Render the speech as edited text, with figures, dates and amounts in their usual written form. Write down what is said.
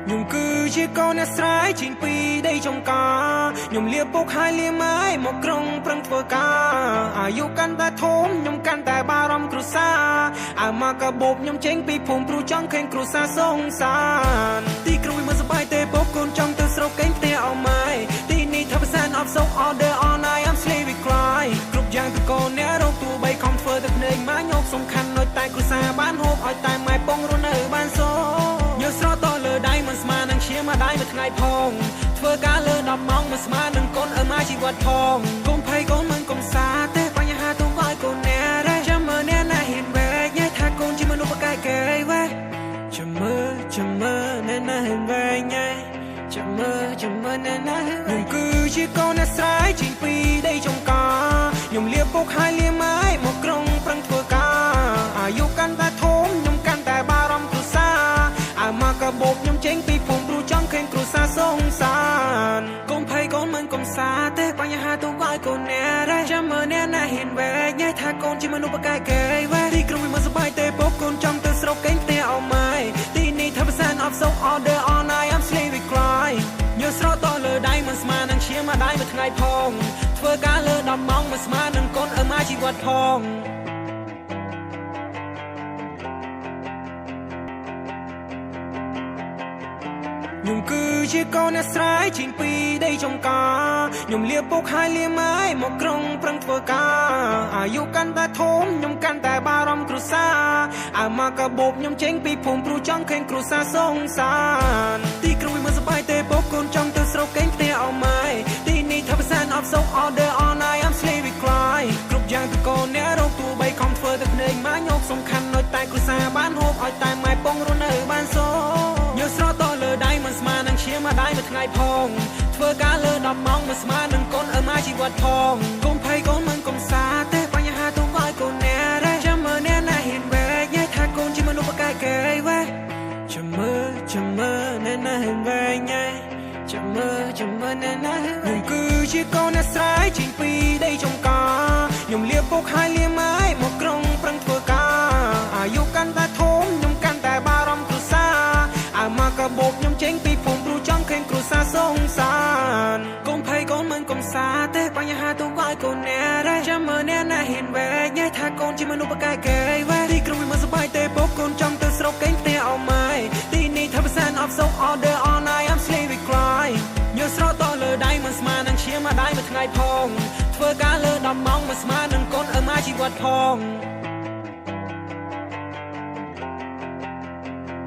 ខ្ញុំគឺជាកូនអ្នកស្រែចេញពីដីចំការខ្ញុំលៀបពុកហើយលៀម៉ាយមកក្រុងប្រឹងធ្វើការអាយុកាន់តែធំខ្ញុំកាន់តែបារម្ភគ្រួសារអាមកកាបូបខ្ញុំចេញពីភូមិព្រោះចង់ឃើញគ្រួសារសងសានទីក្រុងមិនសប្បាយទេពុកកូនចង់ទៅស្រុកកេងផ្ទះអស់ម៉ែទីនេះថាភាសាអបសោក order all night I'm slave cry គ្រប់យ៉ាងទៅកូនអ្នករកទូបីខំធ្វើតែភ្នែកម៉ាញោកសំខាន់នៅតែគ្រួសារបានហូបឲ្យតែម៉ែពងរស់នៅបានសញើស្រតលើដៃមិនស្មើនឹងឈាមមកដៃមួយថ្ងៃផងធ្វើការលើ10ម៉ោងមិនស្មើនឹងកូនអើម៉ាជីវិតផងកុំភ័យកូនមិនកុំសាទេបញ្ហាទុំឲ្យកូនអ្នកដែរចាំមើលអ្នកណាហ៊ានវែកញ៉ៃថាកូនជាមនុស្សបកែកែវ៉េចាំមើលអ្នកណាហ៊ានវែកញ៉ៃចាំមើលអ្នកណាខ្ញុំគឺជាកូនអ្នកស្រែចេញពីដីចំការខ្ញុំលៀបពុកហើយលៀម៉ាយមកក្រុងប្រឹងធ្វើការអាយុកាន់តែធំខ្ញុំកាន់តែបារម្ភគ្រួសារអាមកកាបូបខ្ញុំចេញពីភូមិព្រោះចង់ឃើញគ្រួសារសងសានកុំភ័យកូនមិនកុំសាទេបញ្ហាទុំឲ្យកូនអ្នកដែរចាំមើលអ្នកណាហ៊ានវែកញ៉ៃថាកូនជាមនុស្សបកែកែវ៉េទីក្រុងមិនសប្បាយទេពុកកូនចង់ទៅស្រុកកេងផ្ទះអស់ម៉ែទីនេះថាភាសាអបសោក order all night I'm slave cry ញើស្រតលើដៃមិនស្មើនឹងឈាមមកដៃមួយថ្ងៃផងធ្វើការលើ10ម៉ោងមិនស្មើនឹងកូនអើម៉ាជីវិតផងខ្ញុំគឺជាកូនអ្នកស្រែចេញពីដីចំការខ្ញុំលៀបពុកហើយលៀម៉ាយមកក្រុងប្រឹងធ្វើការអាយុកាន់តែធំខ្ញុំកាន់តែបារម្ភគ្រួសារអាមកកាបូបខ្ញុំចេញពីភូមិព្រោះចង់ឃើញគ្រួសារសងសានទីក្រុងមិនសប្បាយទេពុកកូនចង់ទៅស្រុកកេងផ្ទះអស់ម៉ែទីនេះថាភាសាអបសោក order all night I'm slave cry គ្រប់យ៉ាងទៅកូនអ្នករកទូបីខំធ្វើតែភ្នែកម៉ាញោកសំខាន់នៅតែគ្រួសារបានហូបឲ្យតែម៉ែពងរស់នៅបានសញើស្រតលើដៃមិនស្មើនឹងឈាមមកដៃមួយថ្ងៃផងធ្វើការលើ10ម៉ោងមិនស្មើនឹងកូនអើម៉ាជីវិតផងកុំភ័យកូនមិនកុំសាទេបញ្ហាទុំឲ្យកូនអ្នកដែរចាំមើលអ្នកណាហ៊ានវែកញ៉ៃថាកូនជាមនុស្សបកែកែវ៉េចាំមើលអ្នកណាហ៊ានវែកញ៉ៃចាំមើលអ្នកណាខ្ញុំគឺជាកូនអ្នកស្រែចេញពីដីចំការខ្ញុំលៀបពុកហើយលៀម៉ាយមកក្រុងប្រឹងធ្វើការអាយុកាន់តែធំខ្ញុំកាន់តែបារម្ភគ្រួសារអាមកកាបូបខ្ញុំចេញពីភូមិព្រោះចង់ឃើញគ្រួសារសងសានកុំភ័យកូនមិនកុំសាទេបញ្ហាទុំឲ្យកូនអ្នកដែរចាំមើលអ្នកណាហ៊ានវែកញ៉ៃថាកូនជាមនុស្សបកែកែវ៉េទីក្រុងមិនសប្បាយទេពុកកូនចង់ទៅស្រុកកេងផ្ទះអស់ម៉ែទីនេះថាភាសាអបសោក order all night I'm slave cry ញើស្រតលើដៃមិនស្មើនឹងឈាមមកដៃមួយថ្ងៃផងធ្វើការលើ10ម៉ោងមិនស្មើនឹងកូនអើម៉ាជីវិតផង